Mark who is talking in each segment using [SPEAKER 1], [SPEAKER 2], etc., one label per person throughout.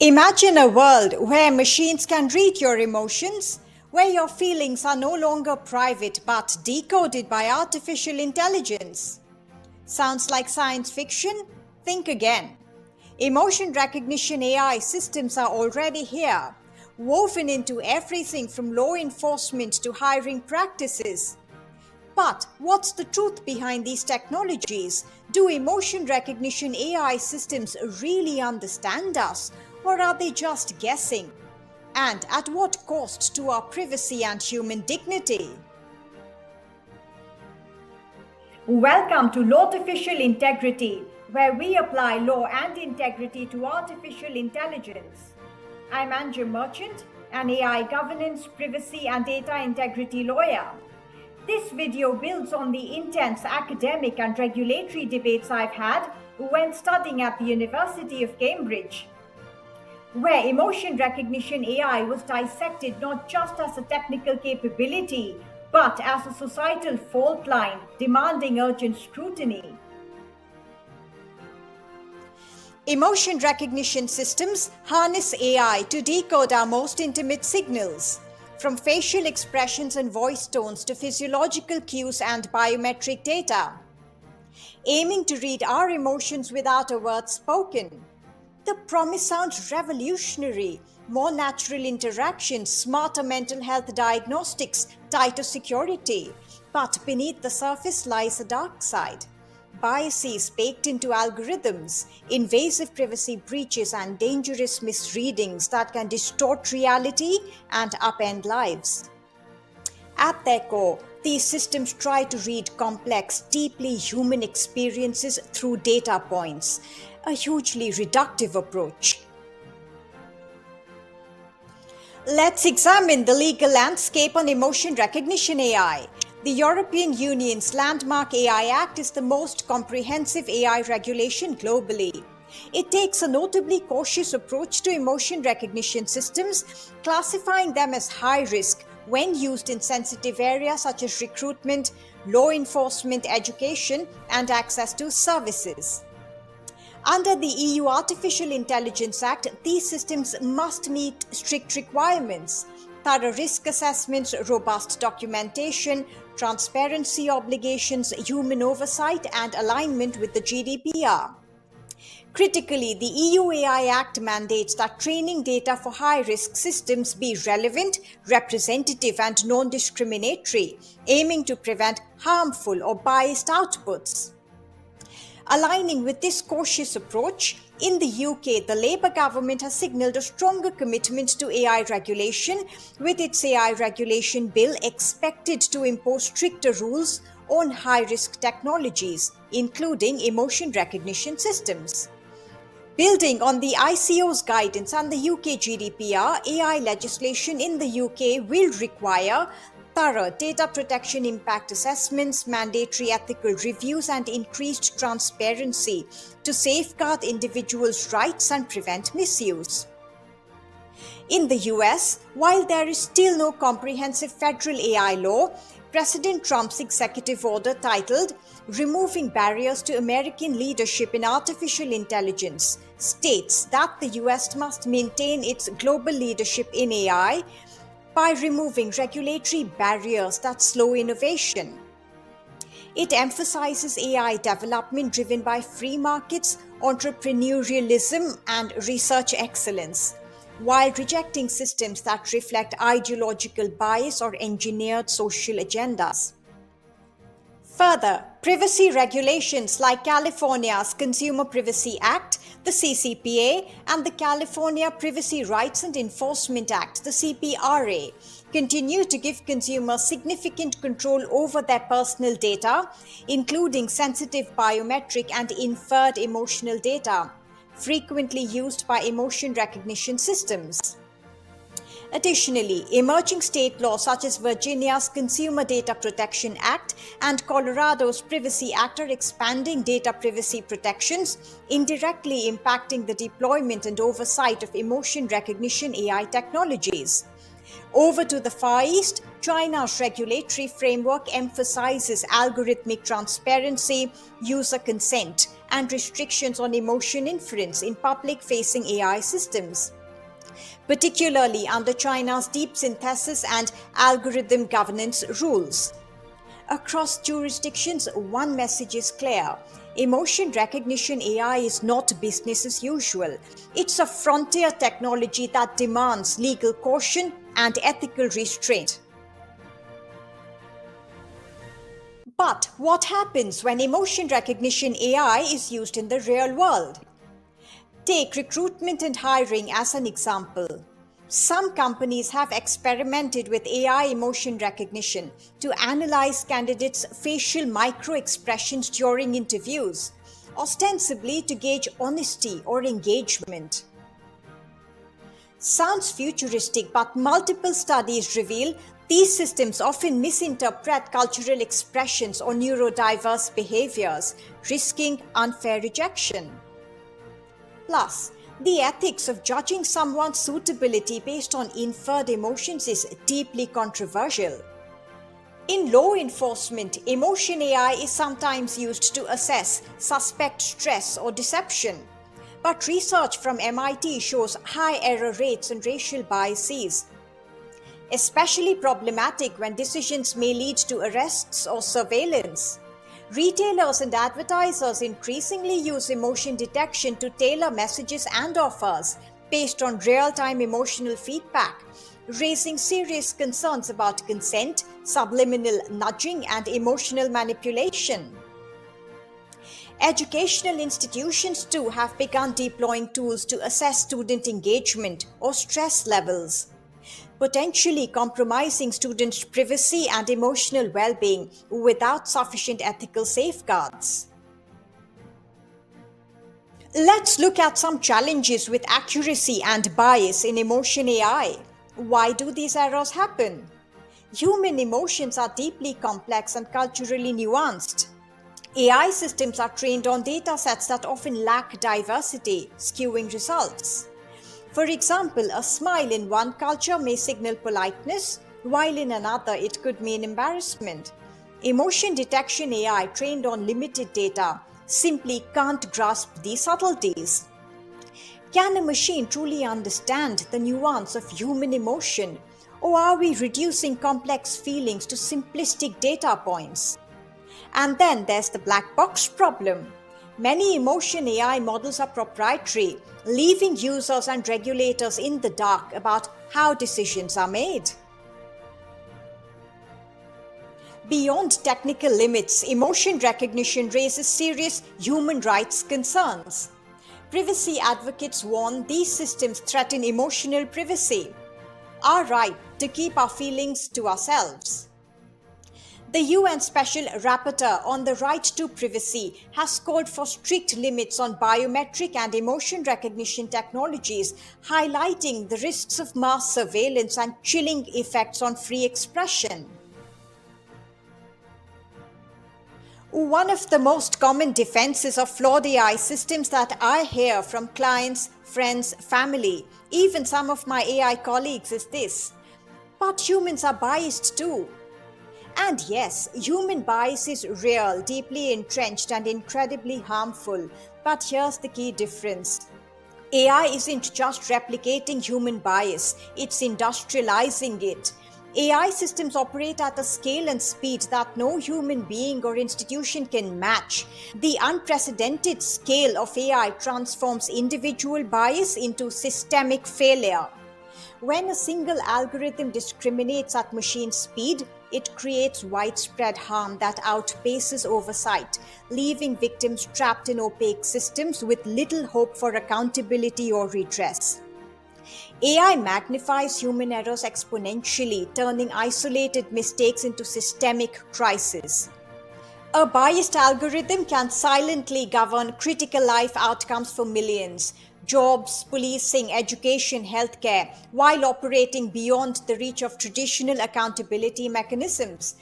[SPEAKER 1] Imagine a world where machines can read your emotions, where your feelings are no longer private but decoded by artificial intelligence. Sounds like science fiction? Think again. Emotion recognition AI systems are already here, woven into everything from law enforcement to hiring practices. But what's the truth behind these technologies? Do emotion recognition AI systems really understand us, or are they just guessing? And at what cost to our privacy and human dignity? Welcome to Lawtificial Integrity, where we apply law and integrity to artificial intelligence. I'm Andrew Merchant, an AI governance, privacy, and data integrity lawyer. This video builds on the intense academic and regulatory debates I've had when studying at the University of Cambridge, where emotion recognition AI was dissected not just as a technical capability, but as a societal fault line demanding urgent scrutiny. Emotion recognition systems harness AI to decode our most intimate signals, from facial expressions and voice tones to physiological cues and biometric data, aiming to read our emotions without a word spoken. The promise sounds revolutionary: more natural interactions, smarter mental health diagnostics, tighter security. But beneath the surface lies a dark side. Biases baked into algorithms, invasive privacy breaches, and dangerous misreadings that can distort reality and upend lives. At their core, these systems try to read complex, deeply human experiences through data points, a hugely reductive approach. Let's examine the legal landscape on emotion recognition AI. The European Union's landmark AI Act is the most comprehensive AI regulation globally. It takes a notably cautious approach to emotion recognition systems, classifying them as high risk when used in sensitive areas such as recruitment, law enforcement, education, and access to services. Under the EU Artificial Intelligence Act, these systems must meet strict requirements: thorough risk assessments, robust documentation, transparency obligations, human oversight, and alignment with the GDPR. Critically, the EU AI Act mandates that training data for high-risk systems be relevant, representative, and non-discriminatory, aiming to prevent harmful or biased outputs. Aligning with this cautious approach, in the UK, the Labour government has signalled a stronger commitment to AI regulation, with its AI regulation bill expected to impose stricter rules on high-risk technologies, including emotion recognition systems. Building on the ICO's guidance and the UK GDPR, AI legislation in the UK will require thorough data protection impact assessments, mandatory ethical reviews, and increased transparency to safeguard individuals' rights and prevent misuse. In the US, while there is still no comprehensive federal AI law, President Trump's executive order titled "Removing Barriers to American Leadership in Artificial Intelligence" states that the US must maintain its global leadership in AI by removing regulatory barriers that slow innovation. It emphasizes AI development driven by free markets, entrepreneurialism, and research excellence, while rejecting systems that reflect ideological bias or engineered social agendas. Further, privacy regulations like California's Consumer Privacy Act, the CCPA, and the California Privacy Rights and Enforcement Act, the CPRA, continue to give consumers significant control over their personal data, including sensitive biometric and inferred emotional data, frequently used by emotion recognition systems. Additionally, emerging state laws such as Virginia's Consumer Data Protection Act and Colorado's Privacy Act are expanding data privacy protections, indirectly impacting the deployment and oversight of emotion recognition AI technologies. Over to the Far East, China's regulatory framework emphasizes algorithmic transparency, user consent, and restrictions on emotion inference in public-facing AI systems, particularly under China's deep synthesis and algorithm governance rules. Across jurisdictions, one message is clear. Emotion recognition AI is not business as usual. It's a frontier technology that demands legal caution and ethical restraint. But what happens when emotion recognition AI is used in the real world? Take recruitment and hiring as an example. Some companies have experimented with AI emotion recognition to analyze candidates' facial micro-expressions during interviews, ostensibly to gauge honesty or engagement. Sounds futuristic, but multiple studies reveal these systems often misinterpret cultural expressions or neurodiverse behaviors, risking unfair rejection. Plus, the ethics of judging someone's suitability based on inferred emotions is deeply controversial. In law enforcement, emotion AI is sometimes used to assess suspect stress or deception. But research from MIT shows high error rates and racial biases, especially problematic when decisions may lead to arrests or surveillance. Retailers and advertisers increasingly use emotion detection to tailor messages and offers based on real-time emotional feedback, raising serious concerns about consent, subliminal nudging, and emotional manipulation. Educational institutions too have begun deploying tools to assess student engagement or stress levels, potentially compromising students' privacy and emotional well-being without sufficient ethical safeguards. Let's look at some challenges with accuracy and bias in emotion AI. Why do these errors happen? Human emotions are deeply complex and culturally nuanced. AI systems are trained on data sets that often lack diversity, skewing results. For example, a smile in one culture may signal politeness, while in another it could mean embarrassment. Emotion detection AI trained on limited data simply can't grasp these subtleties. Can a machine truly understand the nuance of human emotion, or are we reducing complex feelings to simplistic data points? And then there's the black box problem. Many emotion AI models are proprietary, leaving users and regulators in the dark about how decisions are made. Beyond technical limits, emotion recognition raises serious human rights concerns. Privacy advocates warn these systems threaten emotional privacy, our right to keep our feelings to ourselves. The UN Special Rapporteur on the Right to Privacy has called for strict limits on biometric and emotion recognition technologies, highlighting the risks of mass surveillance and chilling effects on free expression. One of the most common defenses of flawed AI systems that I hear from clients, friends, family, even some of my AI colleagues is this: but humans are biased too. And yes, human bias is real, deeply entrenched, and incredibly harmful. But here's the key difference. AI isn't just replicating human bias, it's industrializing it. AI systems operate at a scale and speed that no human being or institution can match. The unprecedented scale of AI transforms individual bias into systemic failure. When a single algorithm discriminates at machine speed, it creates widespread harm that outpaces oversight, leaving victims trapped in opaque systems with little hope for accountability or redress. AI magnifies human errors exponentially, turning isolated mistakes into systemic crises. A biased algorithm can silently govern critical life outcomes for millions: jobs, policing, education, healthcare, while operating beyond the reach of traditional accountability mechanisms.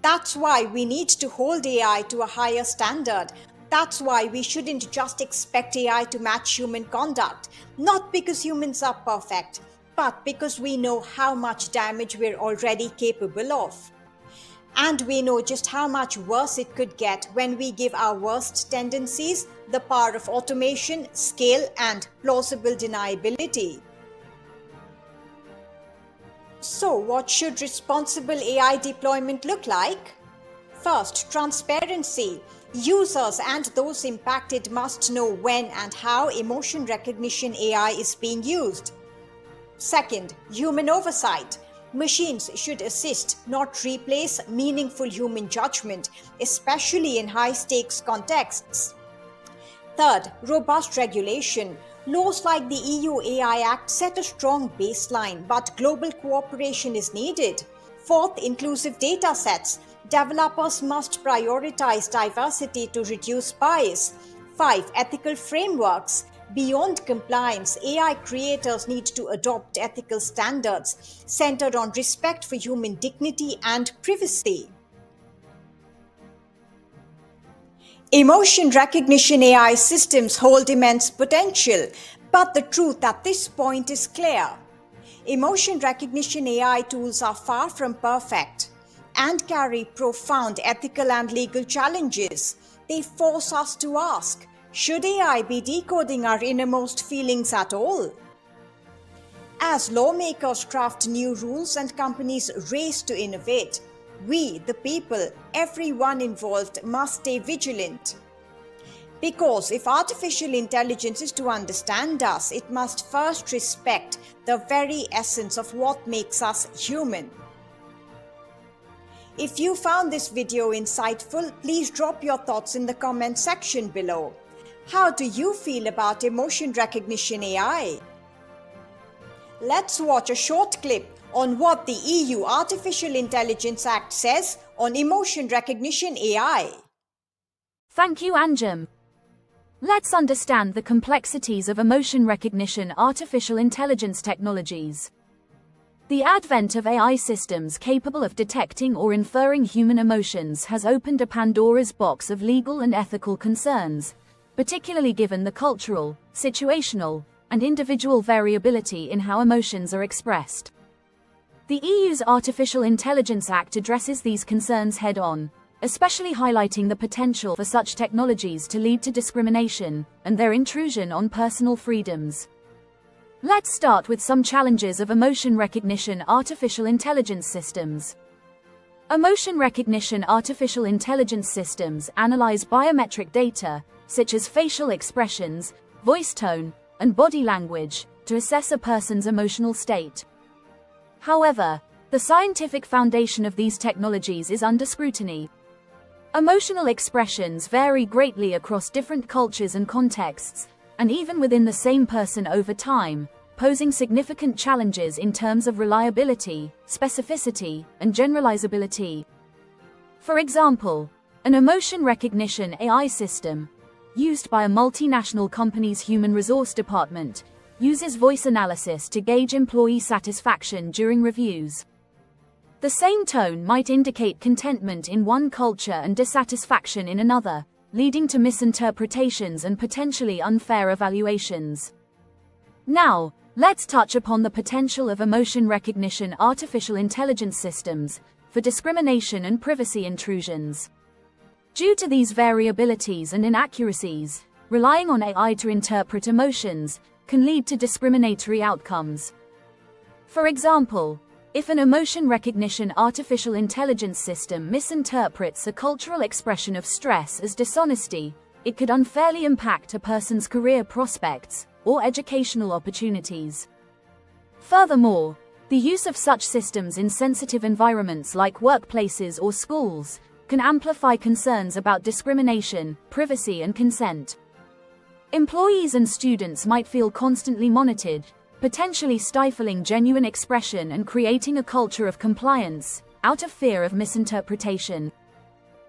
[SPEAKER 1] That's why we need to hold AI to a higher standard. That's why we shouldn't just expect AI to match human conduct, not because humans are perfect, but because we know how much damage we're already capable of. And we know just how much worse it could get when we give our worst tendencies the power of automation, scale, and plausible deniability. So, what should responsible AI deployment look like? First, transparency. Users and those impacted must know when and how emotion recognition AI is being used. Second, human oversight. Machines should assist, not replace, meaningful human judgment, especially in high-stakes contexts. Third, robust regulation. Laws like the EU AI Act set a strong baseline, but global cooperation is needed. Fourth, inclusive data sets. Developers must prioritize diversity to reduce bias. 5. Ethical frameworks. Beyond compliance, AI creators need to adopt ethical standards centered on respect for human dignity and privacy. Emotion recognition AI systems hold immense potential, but the truth at this point is clear. Emotion recognition AI tools are far from perfect and carry profound ethical and legal challenges. They force us to ask, should AI be decoding our innermost feelings at all? As lawmakers craft new rules and companies race to innovate, we, the people, everyone involved must stay vigilant. Because if artificial intelligence is to understand us, it must first respect the very essence of what makes us human. If you found this video insightful, please drop your thoughts in the comment section below. How do you feel about emotion recognition AI? Let's watch a short clip on what the EU Artificial Intelligence Act says on emotion recognition AI.
[SPEAKER 2] Thank you, Anjum. Let's understand the complexities of emotion recognition artificial intelligence technologies. The advent of AI systems capable of detecting or inferring human emotions has opened a Pandora's box of legal and ethical concerns, particularly given the cultural, situational, and individual variability in how emotions are expressed. The EU's Artificial Intelligence Act addresses these concerns head-on, especially highlighting the potential for such technologies to lead to discrimination and their intrusion on personal freedoms. Let's start with some challenges of emotion recognition artificial intelligence systems. Emotion recognition artificial intelligence systems analyze biometric data, such as facial expressions, voice tone, and body language, to assess a person's emotional state. However, the scientific foundation of these technologies is under scrutiny. Emotional expressions vary greatly across different cultures and contexts, and even within the same person over time, posing significant challenges in terms of reliability, specificity, and generalizability. For example, an emotion recognition AI system, used by a multinational company's human resource department, uses voice analysis to gauge employee satisfaction during reviews. The same tone might indicate contentment in one culture and dissatisfaction in another, leading to misinterpretations and potentially unfair evaluations. Now, let's touch upon the potential of emotion recognition artificial intelligence systems for discrimination and privacy intrusions. Due to these variabilities and inaccuracies, relying on AI to interpret emotions can lead to discriminatory outcomes. For example, if an emotion recognition artificial intelligence system misinterprets a cultural expression of stress as dishonesty, it could unfairly impact a person's career prospects or educational opportunities. Furthermore, the use of such systems in sensitive environments like workplaces or schools can amplify concerns about discrimination, privacy, and consent. Employees and students might feel constantly monitored, potentially stifling genuine expression and creating a culture of compliance, out of fear of misinterpretation.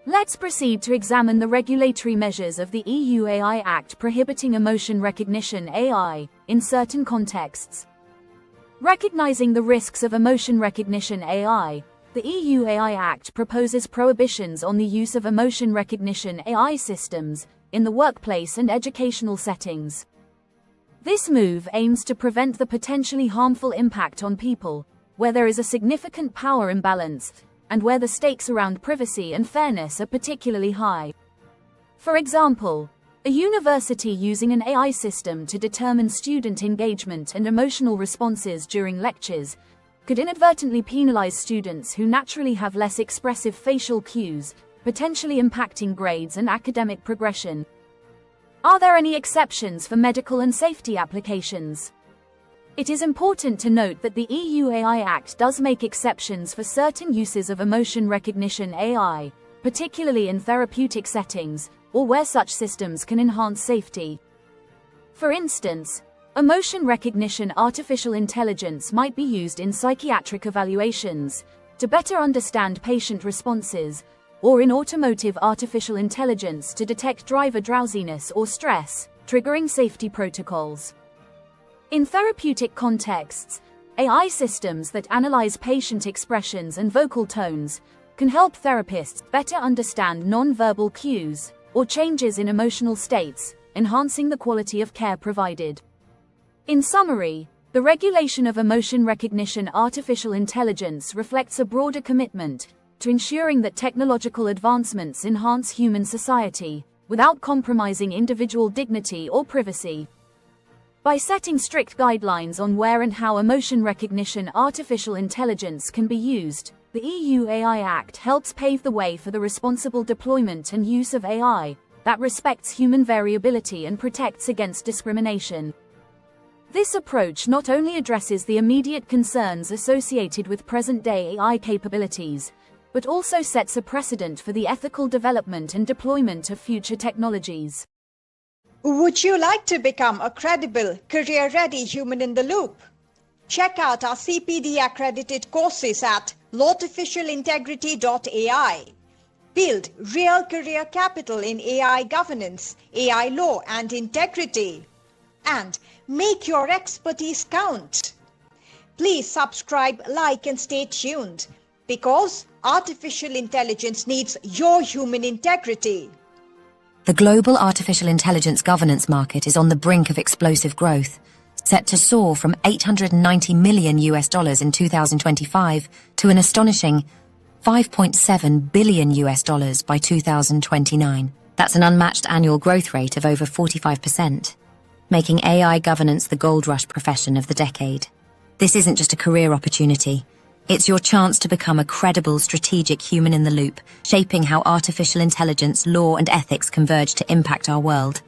[SPEAKER 2] Let's proceed to examine the regulatory measures of the EU AI Act prohibiting emotion recognition AI in certain contexts. Recognizing the risks of emotion recognition AI, the EU AI Act proposes prohibitions on the use of emotion recognition AI systems in the workplace and educational settings. This move aims to prevent the potentially harmful impact on people, where there is a significant power imbalance, and where the stakes around privacy and fairness are particularly high. For example, a university using an AI system to determine student engagement and emotional responses during lectures could inadvertently penalize students who naturally have less expressive facial cues, potentially impacting grades and academic progression. Are there any exceptions for medical and safety applications? It is important to note that the EU AI Act does make exceptions for certain uses of emotion recognition AI, particularly in therapeutic settings, or where such systems can enhance safety. For instance, emotion recognition artificial intelligence might be used in psychiatric evaluations to better understand patient responses, or in automotive artificial intelligence to detect driver drowsiness or stress, triggering safety protocols. In therapeutic contexts, AI systems that analyze patient expressions and vocal tones can help therapists better understand non-verbal cues or changes in emotional states, enhancing the quality of care provided. In summary, the regulation of emotion recognition artificial intelligence reflects a broader commitment to ensuring that technological advancements enhance human society without compromising individual dignity or privacy. By setting strict guidelines on where and how emotion recognition artificial intelligence can be used, the EU AI Act helps pave the way for the responsible deployment and use of AI that respects human variability and protects against discrimination. This approach not only addresses the immediate concerns associated with present-day AI capabilities, but also sets a precedent for the ethical development and deployment of future technologies.
[SPEAKER 1] Would you like to become a credible, career-ready human in the loop? Check out our CPD-accredited courses at lawtificialintegrity.ai. Build real career capital in AI governance, AI law and integrity. And make your expertise count. Please subscribe, like and stay tuned, because artificial intelligence needs your human integrity.
[SPEAKER 3] The global artificial intelligence governance market is on the brink of explosive growth, set to soar from $890 million in 2025 to an astonishing $5.7 billion by 2029. That's an unmatched annual growth rate of over 45%, making AI governance the gold rush profession of the decade. This isn't just a career opportunity. It's your chance to become a credible, strategic human in the loop, shaping how artificial intelligence, law, and ethics converge to impact our world.